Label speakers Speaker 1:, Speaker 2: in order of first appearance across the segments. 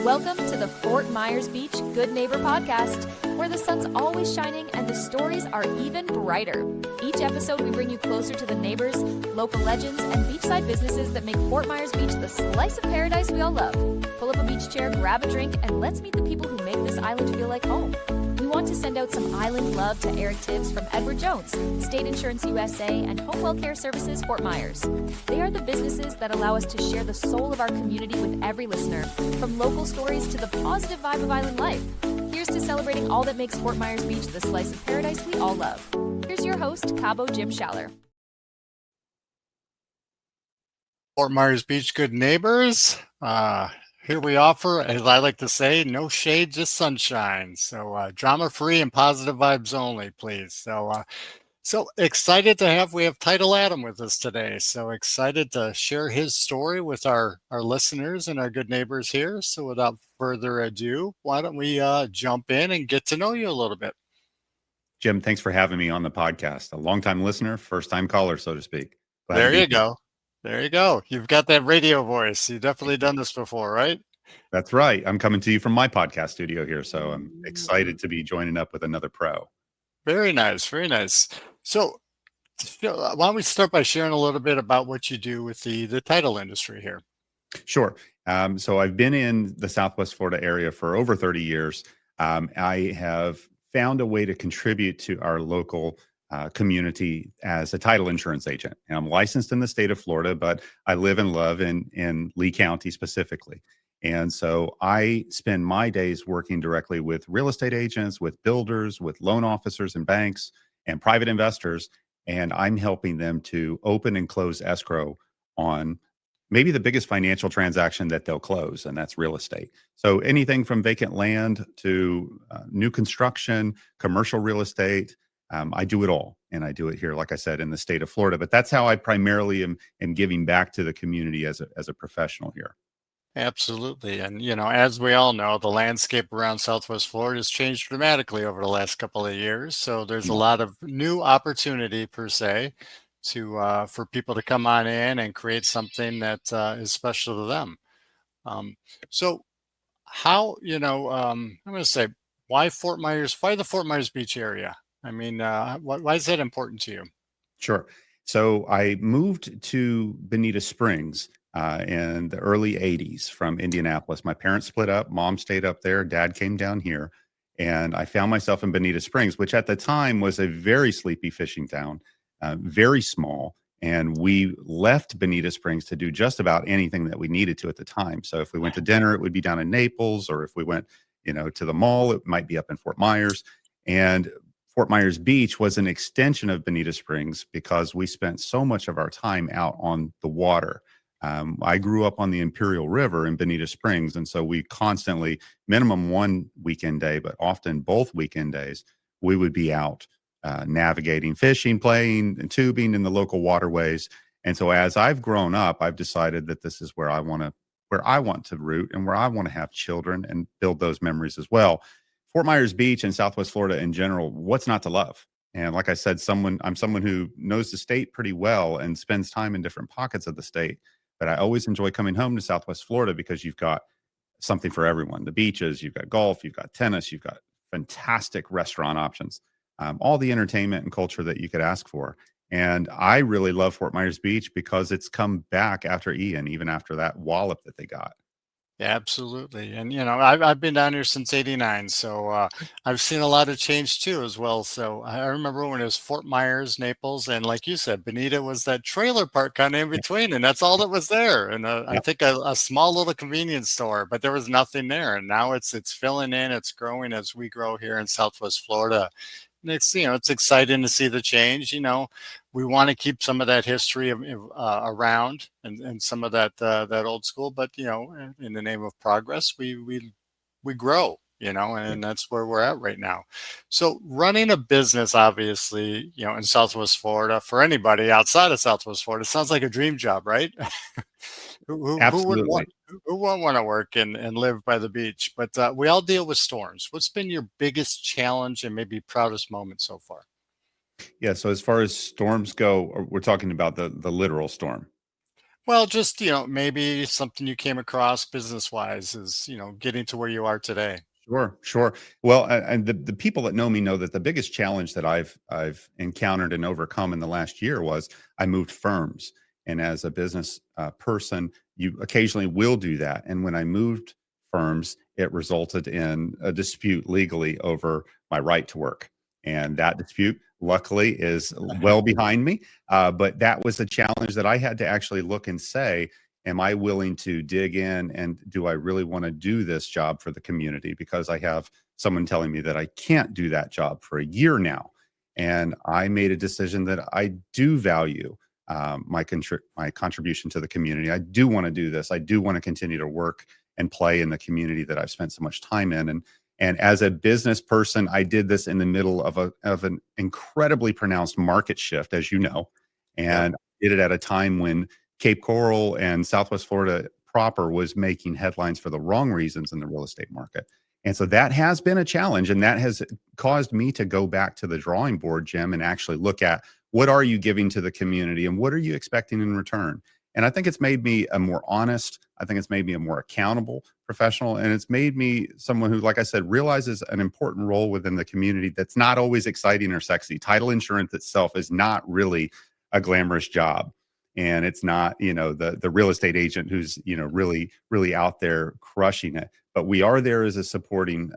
Speaker 1: Welcome to the Fort Myers Beach Good Neighbor podcast, where the sun's always shining and the stories are even brighter. Each episode, we bring you closer to the neighbors, local legends, and beachside businesses that make Fort Myers Beach the slice of paradise we all love. Pull up a beach chair, grab a drink, and let's meet the people who make this island feel like home. We want to send out some island love to Eric Tibbs from Edward Jones, State Insurance USA, and Home Well Care Services Fort Myers. They are the businesses that allow us to share the soul of our community with every listener, from local stories to the positive vibe of island life. Here's to celebrating all that makes Fort Myers Beach the slice of paradise we all love. Here's your host, Cabo Jim Schaller.
Speaker 2: Fort Myers Beach Good Neighbors. Here we offer, as I like to say, no shade, just sunshine. So drama-free and positive vibes only, please. So excited to we have Title Adam with us today. So excited to share his story with our listeners and our good neighbors here. So without further ado, why don't we jump in and get to know you a little bit.
Speaker 3: Jim, thanks for having me on the podcast. A longtime listener, first-time caller, so to speak.
Speaker 2: There you go. There you go. You've got that radio voice. You've definitely done this before, right?
Speaker 3: That's right. I'm coming to you from my podcast studio here, so I'm excited to be joining up with another pro.
Speaker 2: Very nice. Very nice. So why don't we start by sharing a little bit about what you do with the title industry here?
Speaker 3: Sure. So I've been in the Southwest Florida area for over 30 years. I have found a way to contribute to our local community as a title insurance agent. And I'm licensed in the state of Florida, but I live and love in Lee County specifically. And so I spend my days working directly with real estate agents, with builders, with loan officers and banks and private investors. And I'm helping them to open and close escrow on maybe the biggest financial transaction that they'll close, and that's real estate. So anything from vacant land to new construction, commercial real estate, I do it all. And I do it here, like I said, in the state of Florida. But that's how I primarily am giving back to the community as a professional here.
Speaker 2: Absolutely. And, as we all know, the landscape around Southwest Florida has changed dramatically over the last couple of years. So there's a lot of new opportunity, per se, for people to come on in and create something that is special to them. So how, I'm going to say, why Fort Myers? Why the Fort Myers Beach area? I mean, why is that important to you?
Speaker 3: Sure. So I moved to Bonita Springs in the early 80s from Indianapolis. My parents split up. Mom stayed up there. Dad came down here. And I found myself in Bonita Springs, which at the time was a very sleepy fishing town, very small. And we left Bonita Springs to do just about anything that we needed to at the time. So if we went to dinner, it would be down in Naples, or if we went, to the mall, it might be up in Fort Myers. And Fort Myers Beach was an extension of Bonita Springs because we spent so much of our time out on the water. I grew up on the Imperial River in Bonita Springs, and so we constantly, minimum one weekend day, but often both weekend days, we would be out navigating, fishing, playing, and tubing in the local waterways. And so as I've grown up, I've decided that this is where I want to root and where I want to have children and build those memories as well. Fort Myers Beach and Southwest Florida in general, what's not to love? And like I said, I'm someone who knows the state pretty well and spends time in different pockets of the state. But I always enjoy coming home to Southwest Florida because you've got something for everyone. The beaches, you've got golf, you've got tennis, you've got fantastic restaurant options, all the entertainment and culture that you could ask for. And I really love Fort Myers Beach because it's come back after Ian, even after that wallop that they got.
Speaker 2: Yeah, absolutely. And, I've been down here since '89. So I've seen a lot of change too, as well. So I remember when it was Fort Myers, Naples, and like you said, Bonita was that trailer park kind of in between, and that's all that was there. And I think a small little convenience store, but there was nothing there. And now it's filling in, it's growing as we grow here in Southwest Florida. And it's exciting to see the change. We want to keep some of that history around and some of that old school, but in the name of progress, we grow, and that's where we're at right now. So running a business, obviously, in Southwest Florida, for anybody outside of Southwest Florida, sounds like a dream job, right?
Speaker 3: Absolutely.
Speaker 2: Who wouldn't want to work and live by the beach? But we all deal with storms. What's been your biggest challenge and maybe proudest moment so far?
Speaker 3: Yeah. So as far as storms go, we're talking about the literal storm.
Speaker 2: Well, just, maybe something you came across business wise is, getting to where you are today.
Speaker 3: Sure, sure. Well, and the people that know me know that the biggest challenge that I've encountered and overcome in the last year was I moved firms, and as a business person, you occasionally will do that. And when I moved firms, it resulted in a dispute legally over my right to work, and that dispute, luckily, is well behind me. But that was a challenge that I had to actually look and say, am I willing to dig in, and do I really want to do this job for the community? Because I have someone telling me that I can't do that job for a year now. And I made a decision that I do value my contribution to the community. I do want to do this. I do want to continue to work and play in the community that I've spent so much time in. And as a business person, I did this in the middle of an incredibly pronounced market shift, as you know,
Speaker 2: Yep.
Speaker 3: and did it at a time when Cape Coral and Southwest Florida proper was making headlines for the wrong reasons in the real estate market. And so that has been a challenge, and that has caused me to go back to the drawing board, Jim, and actually look at what are you giving to the community and what are you expecting in return? And I think it's made me a more honest, I think it's made me a more accountable professional, and it's made me someone who, like I said, realizes an important role within the community that's not always exciting or sexy. Title insurance itself is not really a glamorous job, and it's not, the real estate agent who's, really out there crushing it. But we are there as a supporting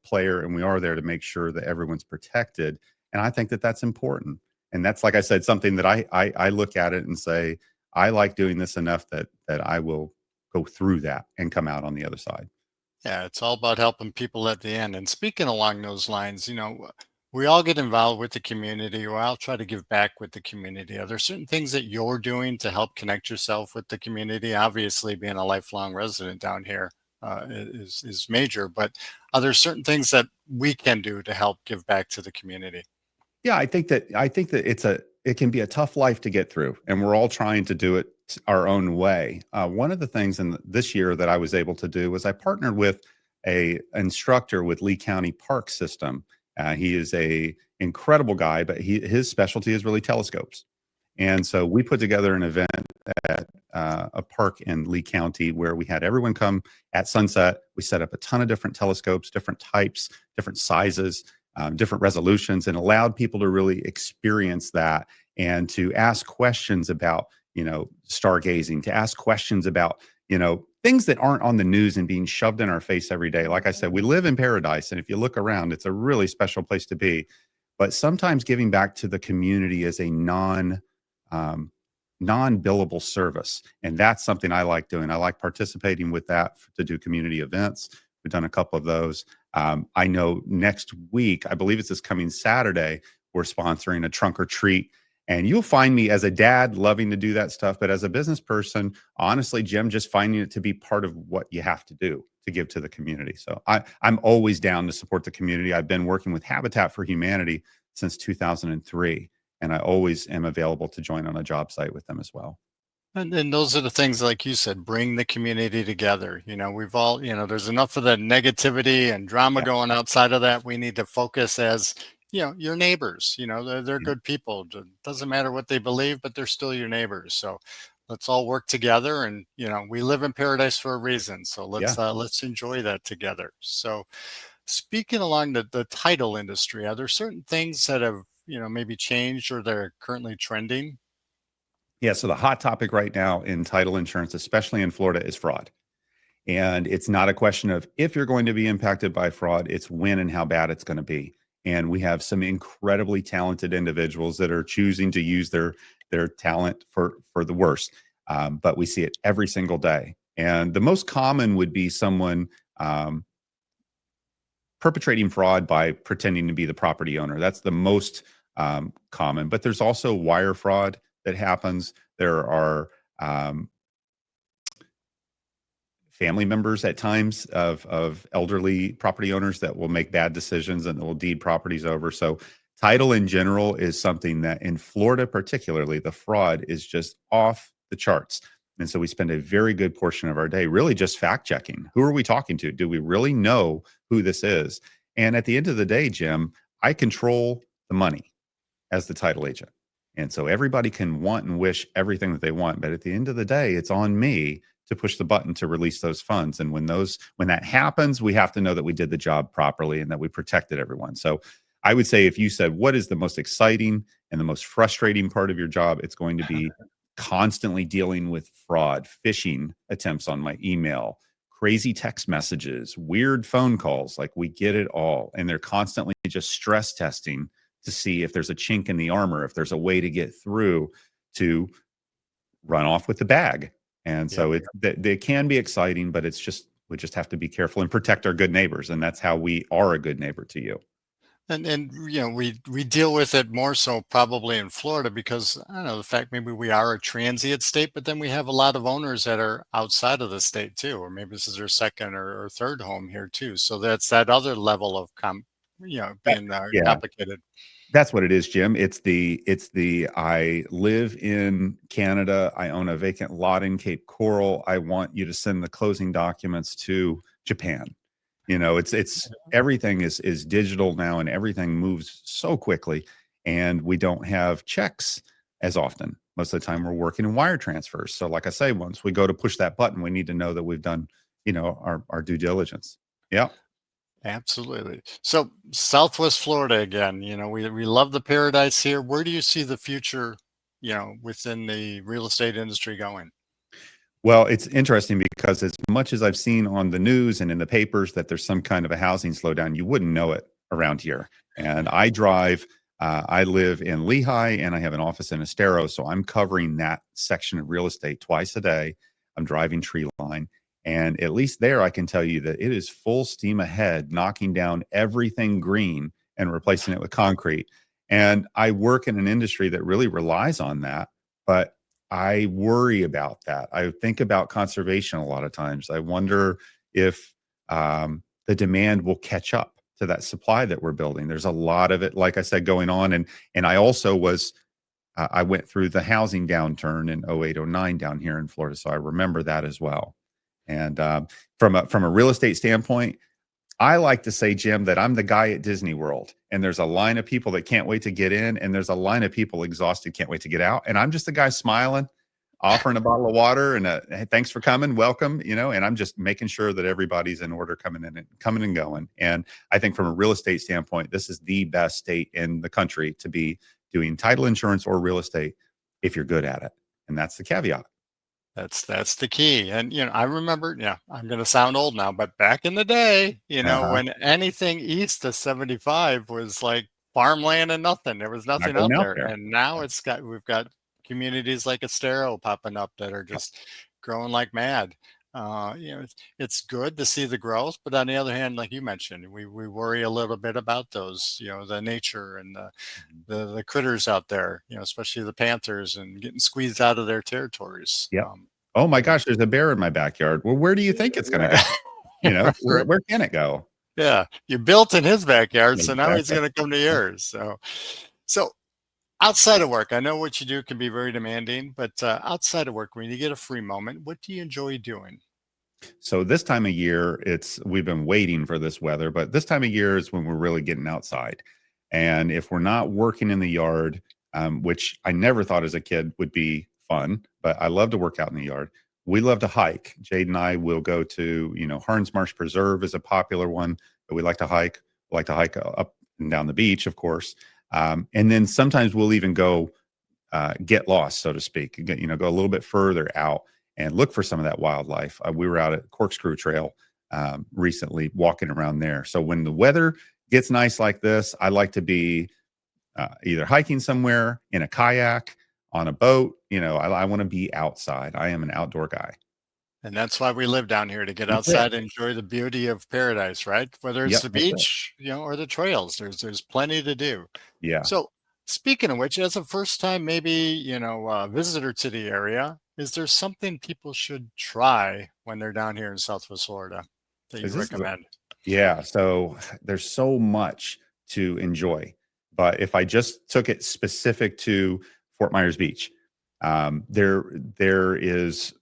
Speaker 3: player, and we are there to make sure that everyone's protected. And I think that that's important. And that's, like I said, something that I look at it and say, I like doing this enough that I will go through that and come out on the other side.
Speaker 2: Yeah, it's all about helping people at the end. And speaking along those lines, we all get involved with the community, or I'll try to give back with the community. Are there certain things that you're doing to help connect yourself with the community? Obviously, being a lifelong resident down here is major, but are there certain things that we can do to help give back to the community?
Speaker 3: Yeah, I think that it can be a tough life to get through, and we're all trying to do it our own way. One of the things in this year that I was able to do was I partnered with a instructor with Lee County Park System. He is a incredible guy, but his specialty is really telescopes. And so we put together an event at a park in Lee County where we had everyone come at sunset. We set up a ton of different telescopes, different types, different sizes, different resolutions, and allowed people to really experience that and to ask questions about, stargazing, to ask questions about, things that aren't on the news and being shoved in our face every day. Like I said, we live in paradise. And if you look around, it's a really special place to be. But sometimes giving back to the community is a um, non-billable service, and that's something I like doing. I like participating with that to do community events. We've done a couple of those. I know next week, I believe it's this coming Saturday, we're sponsoring a trunk or treat. And you'll find me as a dad loving to do that stuff. But as a business person, honestly, Jim, just finding it to be part of what you have to do to give to the community. So I'm always down to support the community. I've been working with Habitat for Humanity since 2003, and I always am available to join on a job site with them as well.
Speaker 2: And those are the things, like you said, bring the community together. We've all, there's enough of the negativity and drama
Speaker 3: Yeah.
Speaker 2: going outside of that. We need to focus as, your neighbors. They're
Speaker 3: Yeah.
Speaker 2: good people. Doesn't matter what they believe, but they're still your neighbors. So let's all work together. And we live in paradise for a reason. So
Speaker 3: Yeah.
Speaker 2: let's enjoy that together. So speaking along the title industry, are there certain things that have maybe changed or they're currently trending?
Speaker 3: Yeah. So the hot topic right now in title insurance, especially in Florida, is fraud. And it's not a question of if you're going to be impacted by fraud, it's when and how bad it's going to be. And we have some incredibly talented individuals that are choosing to use their talent for the worst. But we see it every single day. And the most common would be someone perpetrating fraud by pretending to be the property owner. That's the most common. But there's also wire fraud that happens. There are family members at times of elderly property owners that will make bad decisions and will deed properties over. So title in general is something that in Florida particularly, the fraud is just off the charts. And so we spend a very good portion of our day really just fact checking. Who are we talking to? Do we really know who this is? And at the end of the day, Jim, I control the money as the title agent. And so everybody can want and wish everything that they want. But at the end of the day, it's on me to push the button to release those funds. And when that happens, we have to know that we did the job properly and that we protected everyone. So I would say, if you said, what is the most exciting and the most frustrating part of your job, it's going to be constantly dealing with fraud, phishing attempts on my email, crazy text messages, weird phone calls. Like, we get it all. And they're constantly just stress testing to see if there's a chink in the armor, if there's a way to get through to run off with the bag. And so they can be exciting, but we just have to be careful and protect our good neighbors. And that's how we are a good neighbor to you.
Speaker 2: And we deal with it more so probably in Florida because, I don't know, the fact maybe we are a transient state, but then we have a lot of owners that are outside of the state too, or maybe this is their second or third home here too. So that's that other level of being complicated.
Speaker 3: That's what it is, Jim. It's the I live in Canada. I own a vacant lot in Cape Coral. I want you to send the closing documents to Japan. It's everything is digital now, and everything moves so quickly, and we don't have checks as often. Most of the time we're working in wire transfers. So like I say, once we go to push that button, we need to know that we've done, our due diligence. Yeah.
Speaker 2: Absolutely. So Southwest Florida again, we love the paradise here. Where do you see the future, within the real estate industry going?
Speaker 3: Well, it's interesting because as much as I've seen on the news and in the papers that there's some kind of a housing slowdown, you wouldn't know it around here. And I live in Lehigh, and I have an office in Estero. So I'm covering that section of real estate twice a day. I'm driving tree line. And at least there, I can tell you that it is full steam ahead, knocking down everything green and replacing it with concrete. And I work in an industry that really relies on that, but I worry about that. I think about conservation a lot of times. I wonder if the demand will catch up to that supply that we're building. There's a lot of it, like I said, going on. And I also I went through the housing downturn in 08, 09 down here in Florida. So I remember that as well. And from a real estate standpoint, I like to say, Jim, that I'm the guy at Disney World, and there's a line of people that can't wait to get in, and there's a line of people exhausted, can't wait to get out. And I'm just the guy smiling, offering a bottle of water and hey, thanks for coming, welcome, and I'm just making sure that everybody's in order, coming and going. And I think from a real estate standpoint, this is the best state in the country to be doing title insurance or real estate if you're good at it. And that's the caveat.
Speaker 2: That's the key. And, I remember, I'm going to sound old now, but back in the day, when anything east of 75 was like farmland and nothing, there was nothing out there. And now we've got communities like Estero popping up that are just growing like mad. It's good to see the growth, but on the other hand, like you mentioned, we worry a little bit about those, the nature and the critters out there, especially the panthers, and getting squeezed out of their territories.
Speaker 3: Yeah. Oh my gosh, there's a bear in my backyard. Well, where do you think it's going to go? Where can it go?
Speaker 2: Yeah, you built in his backyard, so now he's going to come to yours. So outside of work, I know what you do can be very demanding, but outside of work, when you get a free moment, what do you enjoy doing?
Speaker 3: So this time of year, we've been waiting for this weather, but this time of year is when we're really getting outside. And if we're not working in the yard, which I never thought as a kid would be fun, but I love to work out in the yard. We love to hike. Jade and I will go to, Harns Marsh Preserve is a popular one that we like to hike. We like to hike up and down the beach, of course. And then sometimes we'll even go get lost, so to speak, go a little bit further out and look for some of that wildlife. We were out at Corkscrew Trail recently, walking around there. So when the weather gets nice like this, I like to be either hiking somewhere, in a kayak, on a boat. I want to be outside. I am an outdoor guy.
Speaker 2: And that's why we live down here, to get outside and enjoy the beauty of paradise, right? Whether it's the beach, or the trails, there's plenty to do.
Speaker 3: Yeah.
Speaker 2: So speaking of which, as a first time, maybe, visitor to the area, is there something people should try when they're down here in Southwest Florida that you recommend?
Speaker 3: Yeah. So there's so much to enjoy, but if I just took it specific to Fort Myers Beach, there is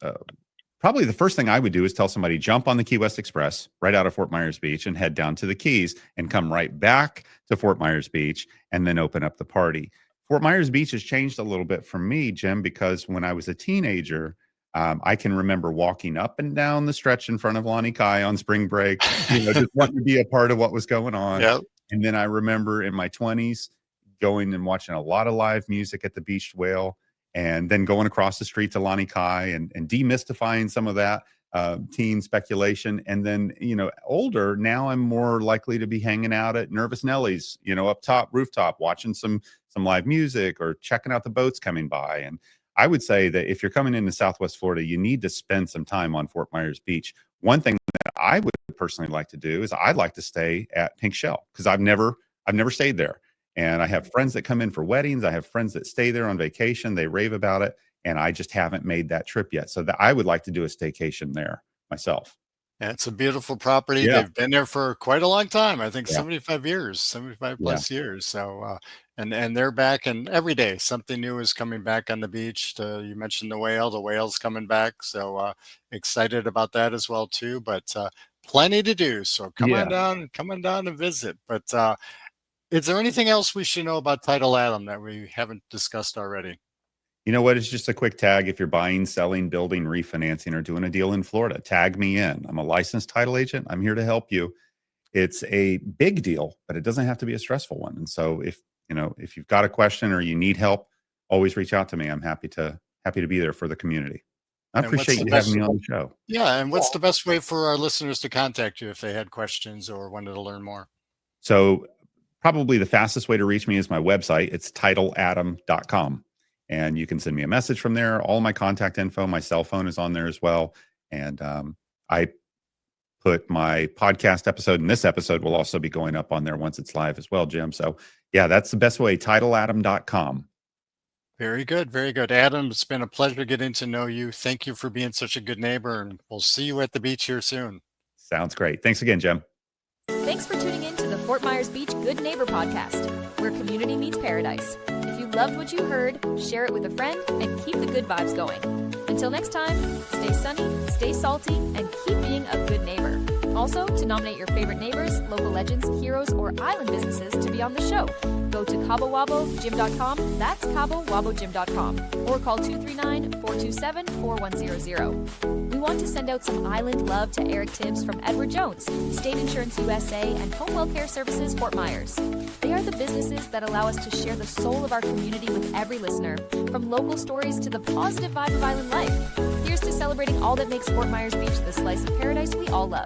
Speaker 3: probably the first thing I would do is tell somebody, jump on the Key West Express right out of Fort Myers Beach and head down to the Keys and come right back to Fort Myers Beach and then open up the party. Fort Myers Beach has changed a little bit for me, Jim, because when I was a teenager, I can remember walking up and down the stretch in front of Lonnie Kai on spring break, just wanting to be a part of what was going on.
Speaker 2: Yep.
Speaker 3: And then I remember in my 20s going and watching a lot of live music at the Beached Whale, and then going across the street to Lonnie Kai and demystifying some of that teen speculation. And then, older, now I'm more likely to be hanging out at Nervous Nellie's, up top, rooftop, watching some live music or checking out the boats coming by. And I would say that if you're coming into Southwest Florida, you need to spend some time on Fort Myers Beach. One thing that I would personally like to do is I'd like to stay at Pink Shell, because I've never stayed there. And I have friends that come in for weddings. I have friends that stay there on vacation. They rave about it. And I just haven't made that trip yet. So I would like to do a staycation there myself.
Speaker 2: Yeah, it's a beautiful property.
Speaker 3: Yeah.
Speaker 2: They've been there for quite a long time. I think
Speaker 3: Yeah.
Speaker 2: 75 years, 75 plus years. So, and they're back, and every day something new is coming back on the beach. You mentioned the whale's coming back. So excited about that as well too, but plenty to do. So come on down and visit. But is there anything else we should know about Title Adam that we haven't discussed already?
Speaker 3: You know what? It's just a quick tag. If you're buying, selling, building, refinancing, or doing a deal in Florida, tag me in. I'm a licensed title agent. I'm here to help you. It's a big deal, but it doesn't have to be a stressful one. And so if you've got a question or you need help, always reach out to me. I'm happy to be there for the community. I appreciate you having me on the show.
Speaker 2: Yeah. And what's the best way for our listeners to contact you if they had questions or wanted to learn more?
Speaker 3: So probably the fastest way to reach me is my website. It's titleadam.com. And you can send me a message from there. All my contact info, my cell phone is on there as well. And I put my podcast episode, and this episode will also be going up on there once it's live as well, Jim. So yeah, that's the best way, titleadam.com.
Speaker 2: Very good. Very good. Adam, it's been a pleasure getting to know you. Thank you for being such a good neighbor, and we'll see you at the beach here soon.
Speaker 3: Sounds great. Thanks again, Jim.
Speaker 1: Thanks for tuning in to the Fort Myers Beach Good Neighbor podcast, where community meets paradise. If you loved what you heard, share it with a friend and keep the good vibes going. Until next time, stay sunny, stay salty, and keep being a good neighbor. Also, to nominate your favorite neighbors, local legends, heroes, or island businesses to be on the show, go to CaboWaboGym.com, that's CaboWaboGym.com, or call 239-427-4100. We want to send out some island love to Eric Tibbs from Edward Jones, State Insurance USA, and Home Well Services Fort Myers. They are the businesses that allow us to share the soul of our community with every listener, from local stories to the positive vibe of island life. Here's to celebrating all that makes Fort Myers Beach the slice of paradise we all love.